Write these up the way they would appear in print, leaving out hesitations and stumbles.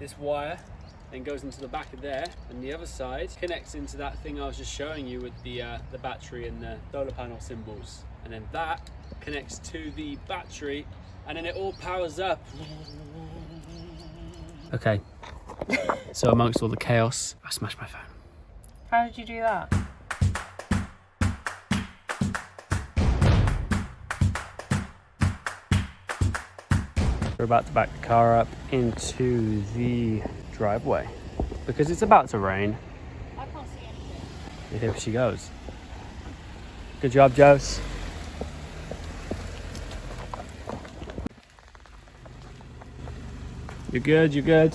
This wire then goes into the back of there, and the other side connects into that thing I was just showing you with the battery and the solar panel symbols. And then that connects to the battery, and then it all powers up. Okay, so amongst all the chaos, I smashed my phone. How did you do that? We're about to back the car up into the driveway because it's about to rain. I can't see anything. And here she goes. Good job, Jose. You're good, you're good.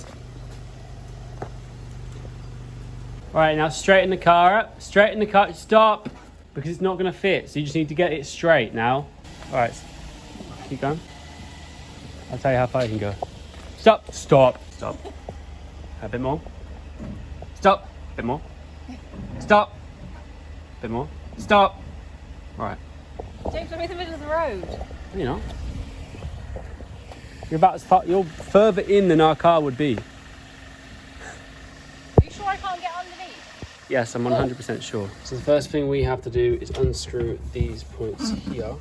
All right, now straighten the car up. Straighten the car, stop, because it's not gonna fit. So you just need to get it straight now. All right, keep going. I'll tell you how far you can go. Stop, stop, stop. A bit more. Stop, a bit more. Stop, a bit more. Stop. All right. James, I'm in the middle of the road. You know. You're about as far, you're further in than our car would be. Are you sure I can't get underneath? Yes, I'm 100% sure. So the first thing we have to do is unscrew these points here,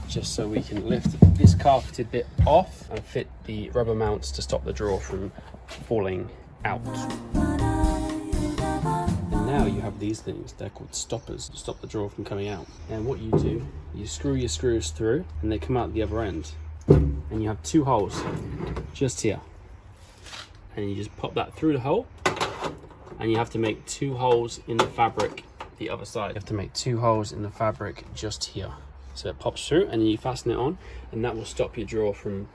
just so we can lift this carpeted bit off and fit the rubber mounts to stop the drawer from falling out. And now you have these things, they're called stoppers, to stop the drawer from coming out. And what you do, you screw your screws through and they come out the other end. And you have two holes just here. And you just pop that through the hole. And you have to make two holes in the fabric the other side. You have to make two holes in the fabric just here. So it pops through and you fasten it on, and that will stop your drawer from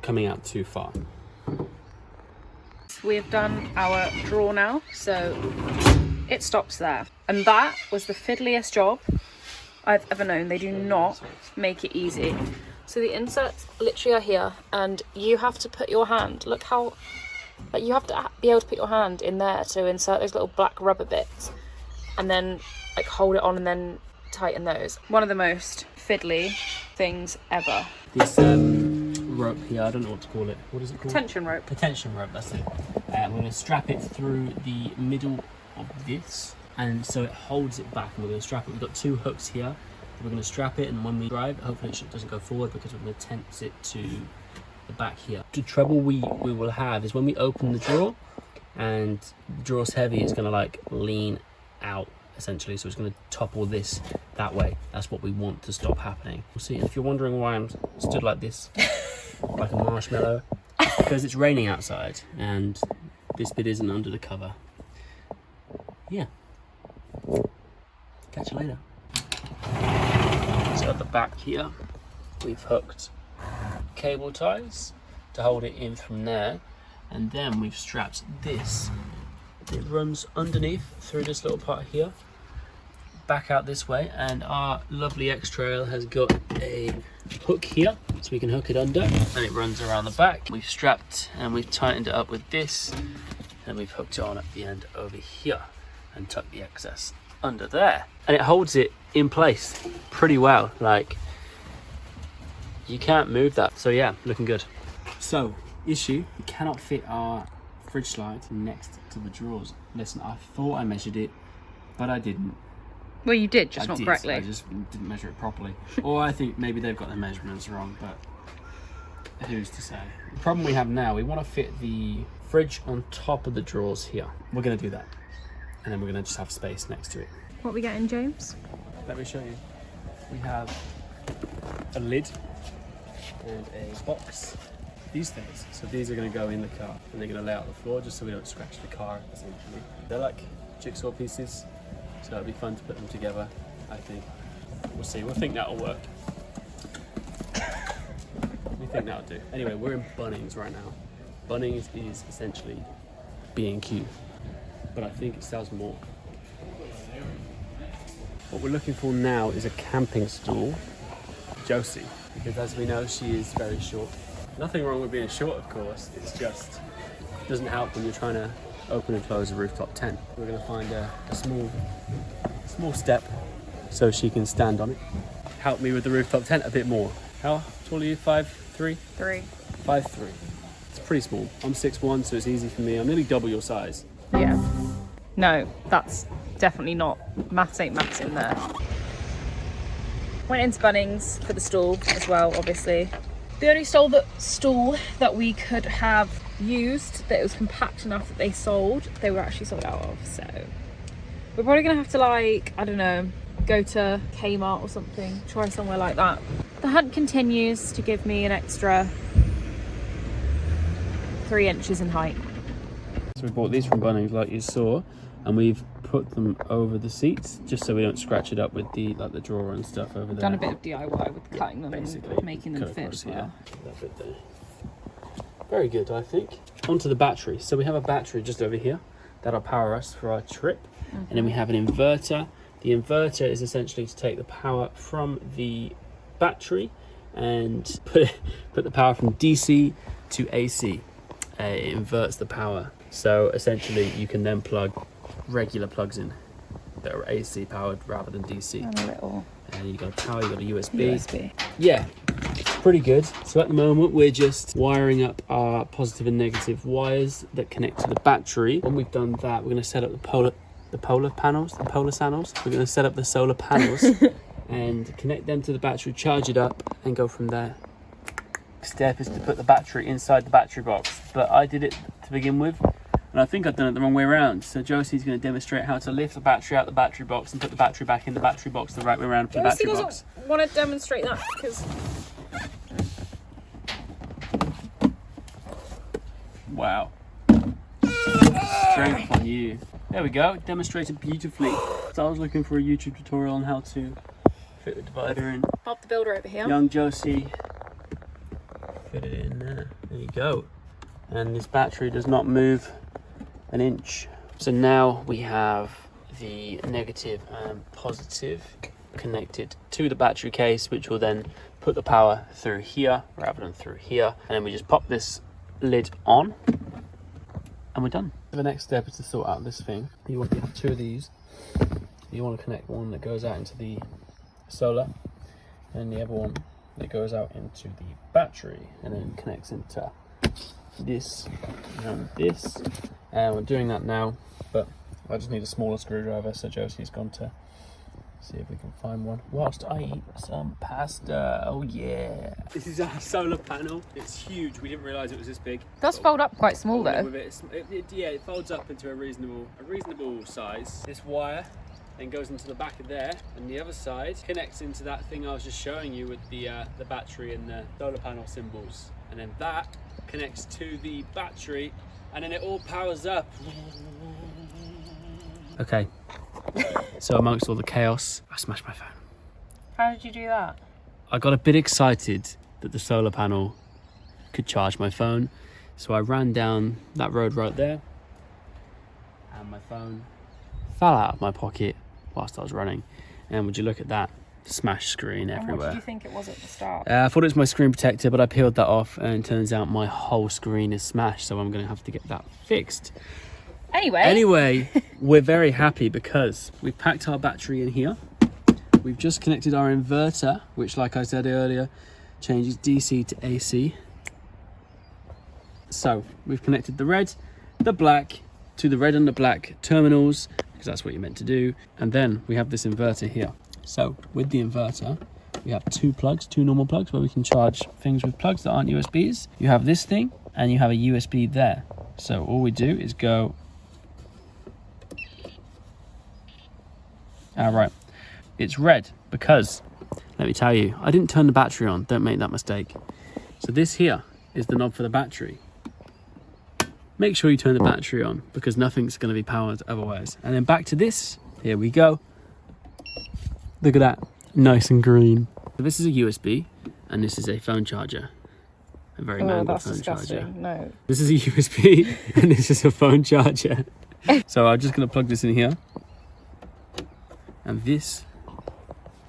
coming out too far. We have done our drawer now, so it stops there. And that was the fiddliest job I've ever known. They do not make it easy. So the inserts literally are here, and you have to put your hand, look how, like, you have to be able to put your hand in there to insert those little black rubber bits, and then like hold it on and then tighten those. One of the most fiddly things ever. This rope here, I don't know what to call it. What is it called? Tension rope. The tension rope, that's it. We're going to strap it through the middle of this, and so it holds it back, and we're going to strap it. We've got two hooks here. We're going to strap it, and when we drive, hopefully it doesn't go forward, because we're going to tense it to the back here. The trouble we will have is when we open the drawer and the drawer's heavy, it's going to like lean out essentially, so it's going to topple this that way. That's what we want to stop happening. We'll see. If you're wondering why I'm stood like this, like a marshmallow, it's because it's raining outside and this bit isn't under the cover. Yeah. Catch you later. So at the back here, we've hooked cable ties to hold it in from there, and then we've strapped this. It runs underneath through this little part here, back out this way, and our lovely X-Trail has got a hook here, so we can hook it under, and it runs around the back. We've strapped and we've tightened it up with this, and we've hooked it on at the end over here, and tucked the excess under there, and it holds it in place pretty well. Like, you can't move that. So yeah, looking good. So issue, we cannot fit our fridge slide next to the drawers. Listen, I thought I measured it, but I didn't. Well, you did, just not correctly. I just didn't measure it properly. Or I think maybe they've got their measurements wrong, but who's to say? The problem we have now, we want to fit the fridge on top of the drawers here. We're going to do that, and then we're going to just have space next to it. What are we getting, James? Let me show you. We have a lid and a box. These things. So these are going to go in the car, and they're going to lay out the floor just so we don't scratch the car, essentially. They're like jigsaw pieces, so it'll be fun to put them together, I think. We'll see. We'll think that'll work. We think that'll do. Anyway, we're in Bunnings right now. Bunnings is essentially B&Q, but I think it sells more. What we're looking for now is a camping stool for Josie, because as we know, she is very short. Nothing wrong with being short, of course. It's just, it doesn't help when you're trying to open and close a rooftop tent. We're going to find a small step so she can stand on it. Help me with the rooftop tent a bit more. How tall are you? 5'3"? 3. 5'3". It's pretty small. I'm 6'1", so it's easy for me. I'm nearly double your size. Yeah. No, that's definitely not. Maths ain't maths in there. Went into Bunnings for the stool as well, obviously. The only stool that we could have used that it was compact enough that they sold, they were actually sold out of. So we're probably gonna have to, like, I don't know, go to Kmart or something, try somewhere like that. The hunt continues to give me an extra 3 inches in height. So we bought these from Bunnings, like you saw, and we've put them over the seats just so we don't scratch it up with the drawer and stuff over there. Done a bit of DIY with cutting them basically, and making them cut fit across as well. that bit there. Very good, I think. Onto the battery. So we have a battery just over here that'll power us for our trip, and then we have an inverter. The inverter is essentially to take the power from the battery and put the power from DC to AC. It inverts the power. So essentially you can then plug regular plugs in that are AC powered rather than DC. And a little And you got a power, you got a USB. USB. Yeah, it's pretty good. So at the moment we're just wiring up our positive and negative wires that connect to the battery. When we've done that, we're going to set up the polar panels. We're going to set up the solar panels and connect them to the battery, charge it up, and go from there. Step is to put the battery inside the battery box, but I did it to begin with, and I think I've done it the wrong way around. So Josie's going to demonstrate how to lift the battery out the battery box and put the battery back in the battery box the right way around for the battery box. Josie doesn't want to demonstrate that because... Wow. Strength on you. There we go, demonstrated beautifully. So I was looking for a YouTube tutorial on how to fit the divider in. Bob the Builder over here. Young Josie fit it in there. There you go. And this battery does not move an inch. So now we have the negative and positive connected to the battery case, which will then put the power through here rather than through here. And then we just pop this lid on and we're done. The next step is to sort out this thing. You want to have 2 of these. You want to connect one that goes out into the solar and the other one that goes out into the battery, and then connects into this and this. And we're doing that now, but I just need a smaller screwdriver, so Josie's gone to see if we can find one whilst I eat some pasta. Oh yeah. This is our solar panel. It's huge. We didn't realise it was this big. It does fold up quite small though. Yeah, it folds up into a reasonable size. This wire then goes into the back of there, and the other side connects into that thing I was just showing you with the battery and the solar panel symbols, and then that connects to the battery, and then it all powers up. Okay, so amongst all the chaos, I smashed my phone. How did you do that? I got a bit excited that the solar panel could charge my phone, so I ran down that road right there, and my phone fell out of my pocket whilst I was running. And would you look at that, smashed screen everywhere. What did you think it was at the start? I thought it was my screen protector, but I peeled that off and it turns out my whole screen is smashed, so I'm going to have to get that fixed. Anyway, we're very happy because we've packed our battery in here. We've just connected our inverter, which, like I said earlier, changes DC to AC. So we've connected the red, the black to the red and the black terminals, because that's what you're meant to do. And then we have this inverter here. So with the inverter, we have 2 plugs, 2 normal plugs where we can charge things with plugs that aren't USBs. You have this thing and you have a USB there. So all we do is go. All right, it's red because, let me tell you, I didn't turn the battery on. Don't make that mistake. So this here is the knob for the battery. Make sure you turn the battery on because nothing's going to be powered otherwise. And then back to this. Here we go. Look at that. Nice and green. So this is a USB and this is a phone charger. A very mangled phone charger. No. This is a USB and this is a phone charger. So I'm just going to plug this in here. And this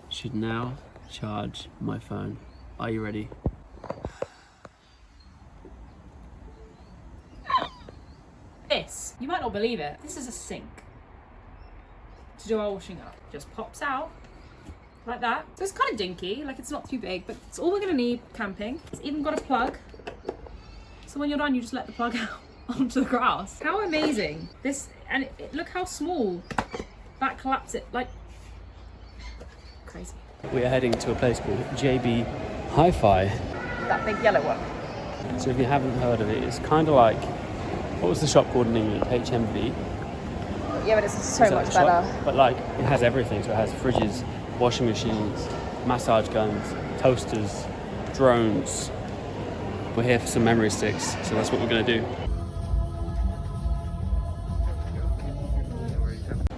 should now charge my phone. Are you ready? This, you might not believe it, this is a sink to do our washing up. Just pops out like that. So it's kind of dinky, like it's not too big, but it's all we're gonna need camping. It's even got a plug So when you're done, you just let the plug out onto the grass. How amazing. This, and look how small that collapsed it, like, crazy. We are heading to a place called JB Hi-Fi. That big yellow one. So if you haven't heard of it, it's kind of like, what was the shop called in England? HMV. Yeah, but it's so Is that much the shop? better. But like, it has everything. So it has fridges, washing machines, massage guns, toasters, drones. We're here for some memory sticks, so that's what we're going to do.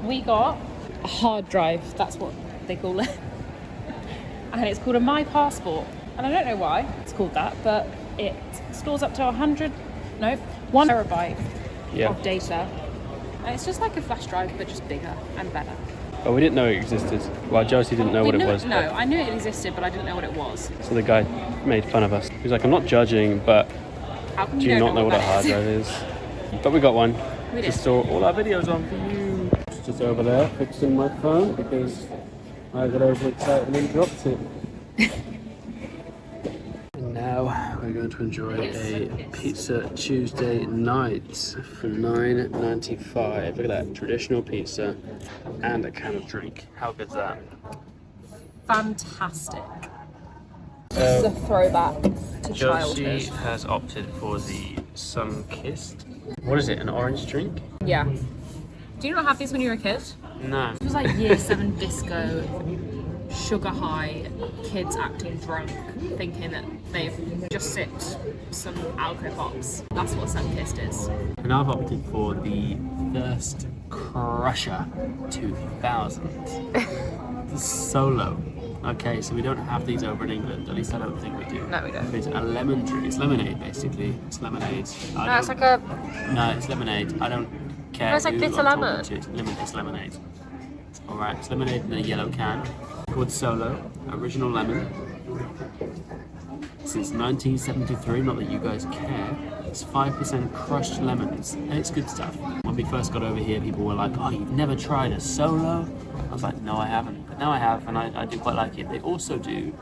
We got a hard drive, that's what they call it. And it's called a My Passport. And I don't know why it's called that, but it stores up to 1 terabyte of data. And it's just like a flash drive, but just bigger and better. But we didn't know it existed. Well, Josie didn't know what it was. No, I knew it existed, but I didn't know what it was. So the guy made fun of us. He was like, I'm not judging, but How come do you not know what a that hard is? drive is? But we got one We to did. store all our videos on for you. Just over there, fixing my phone because I got overexcited and dropped it. And now we're going to enjoy a Pizza Tuesday night for $9.95. Look at that, traditional pizza and a can of drink. How good's that? Fantastic. This is a throwback to Josie childhood. has opted for the sun-kissed. What is it, an orange drink? Yeah. Do you not have these when you were a kid? No. It was like year 7 disco, sugar high, kids acting drunk, thinking that they've just sipped some alco pops. That's what Sunkissed is. And I've opted for the Thirst Crusher 2000. The Solo. Okay, so we don't have these over in England. At least I don't think we do. No, we don't. It's a lemon drink. It's lemonade, basically. It's lemonade. No, it's like a... No, it's lemonade. I don't care. No, it's like who bitter I'm talking lemon. to. It's lemonade. Alright, it's lemonade in a yellow can. Called Solo. Original lemon. Since 1973, not that you guys care. It's 5% crushed lemons, and it's good stuff. When we first got over here, people were like, oh, you've never tried a Solo? I was like, no, I haven't. But now I have, and I do quite like it. They also do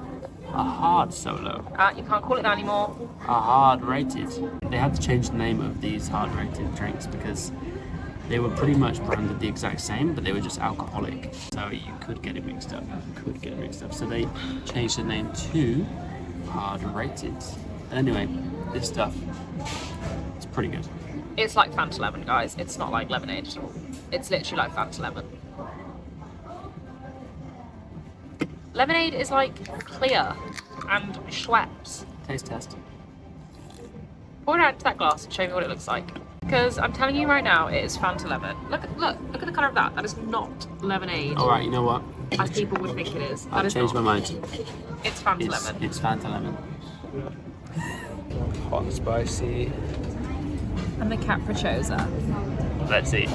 a hard Solo, you can't call it that anymore. a hard rated. They had to change the name of these hard rated drinks because they were pretty much branded the exact same, but they were just alcoholic. So you could get it mixed up. So they changed the name to hard rated. And anyway, this stuff, it's pretty good. It's like Fanta Lemon, guys. It's not like lemonade at all. It's literally like Fanta Lemon. Lemonade is like clear and Schweppes. Taste test. Pour it out into that glass and show me what it looks like. Because I'm telling you right now, it is Fanta Lemon. Look at the colour of that. That is not lemonade, Alright, you know what? as people would think it is. That I've is changed my not. mind. It's Fanta Lemon. It's Fanta Lemon. Hot and spicy. And the Capricciosa. Let's see.